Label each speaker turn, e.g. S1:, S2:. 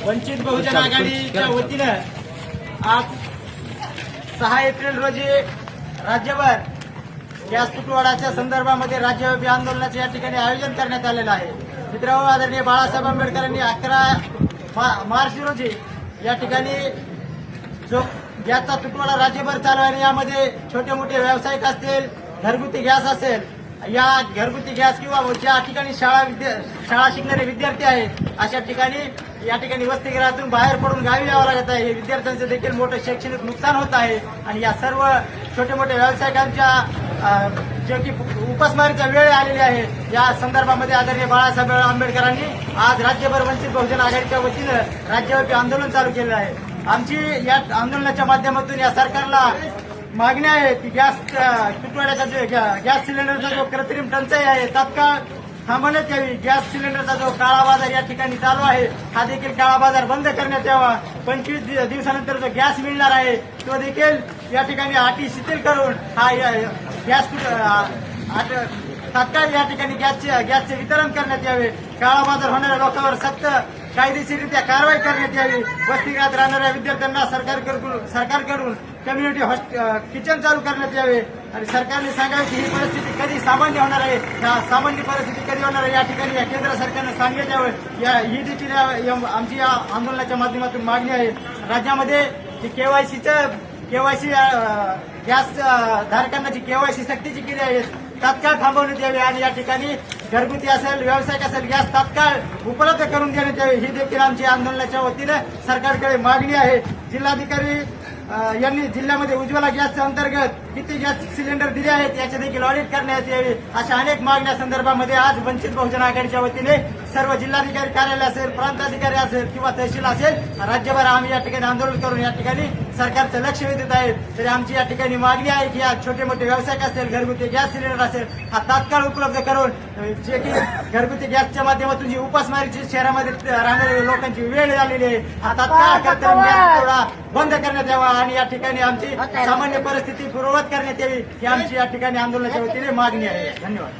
S1: वंचित बहुजन आघाडीच्या वतीनं आज 6 एप्रिल रोजी राज्यभर गॅस तुटवड्याच्या संदर्भामध्ये राज्यव्यापी आंदोलनाचे या ठिकाणी आयोजन करण्यात आलेलं आहे. मित्रांनो, आदरणीय बाळासाहेब आंबेडकरांनी 11 मार्च रोजी या ठिकाणी जो गॅसचा तुटवडा राज्यभर चालू आहे, यामध्ये छोटे मोठे व्यावसायिक असतील, घरगुती गॅस असेल, या घरगुती गॅस किंवा ज्या ठिकाणी शाळा शिकणारे विद्यार्थी आहेत अशा ठिकाणी या ठिकाणी वसतिगृहातून बाहेर पडून गावी यावं लागत आहे. विद्यार्थ्यांचे देखील मोठं शैक्षणिक नुकसान होत आहे आणि या सर्व छोटे मोठे व्यावसायिकांच्या जे की उपासमारीच्या वेळ आलेली आहे, या संदर्भामध्ये आदरणीय बाळासाहेब आंबेडकरांनी आज राज्यभर वंचित बहुजन आघाडीच्या वतीनं राज्यव्यापी आंदोलन चालू केलं आहे. आमची या आंदोलनाच्या माध्यमातून या सरकारला मागणी आहे की गॅस तुटवड्याचा जो गॅस सिलेंडरचा जो कृत्रिम टंचाई आहे तात्काळ थांबवण्यात यावी. गॅस सिलेंडरचा जो काळा बाजार या ठिकाणी चालू आहे, हा देखील काळा बाजार बंद करण्यात यावा. 25 दिवसानंतर जो गॅस मिळणार आहे तो देखील या ठिकाणी अटी शिथिल करून हा गॅस तात्काळ या ठिकाणी गॅसचे वितरण करण्यात यावे. काळा बाजार होणाऱ्या लोकांवर सक्त कायदेशीररित्या कारवाई करण्यात यावी. वसतिगृहात राहणाऱ्या विद्यार्थ्यांना सरकारकडून कम्युनिटी किचन चालू करण्यात यावे आणि सरकारने सांगावे की ही परिस्थिती कधी सामान्य होणार आहे, या सामान्य परिस्थिती कधी होणार आहे या ठिकाणी या केंद्र सरकारनं सांगण्यात यावं. ही देखील आमची या आंदोलनाच्या माध्यमातून मागणी आहे. राज्यामध्ये केवायसी गॅस धारकांना जी केवायसी सक्तीची केली आहे तात्काळ थांबवण्यात यावी आणि या ठिकाणी घरगुती असेल, व्यावसायिक असेल, गॅस तात्काळ उपलब्ध करून देण्यात यावी. ही देखील आमची आंदोलनाच्या वतीनं सरकारकडे मागणी आहे. जिल्हाधिकारी यांनी जिल्ह्यामध्ये उज्ज्वला गॅसच्या अंतर्गत किती गॅस सिलेंडर दिले आहेत याचे देखील ऑडिट करण्यात यावे. अशा अनेक मागण्या संदर्भामध्ये आज वंचित बहुजन आघाडीच्या वतीने सर्व जिल्हाधिकारी कार्यालय असेल, प्रांताधिकारी असेल किंवा तहसील असेल, राज्यभर आम्ही या ठिकाणी आंदोलन करून या ठिकाणी सरकारचं लक्ष वेधत आहे. तरी आमची या ठिकाणी मागणी आहे की या छोटे मोठे व्यावसायिक असेल, घरगुती गॅस सिलेंडर असेल, हा तात्काळ उपलब्ध करून जे की घरगुती गॅसच्या माध्यमातून जी उपासमारीची शहरामध्ये राहणाऱ्या लोकांची वेळ झालेली आहे, हा तात्काळ गॅस बंद करण्यात यावा आणि या ठिकाणी आमची सामान्य परिस्थिती पूर्ववत करण्यात यावी. ही आमची या ठिकाणी आंदोलनाच्या वतीने मागणी आहे. धन्यवाद.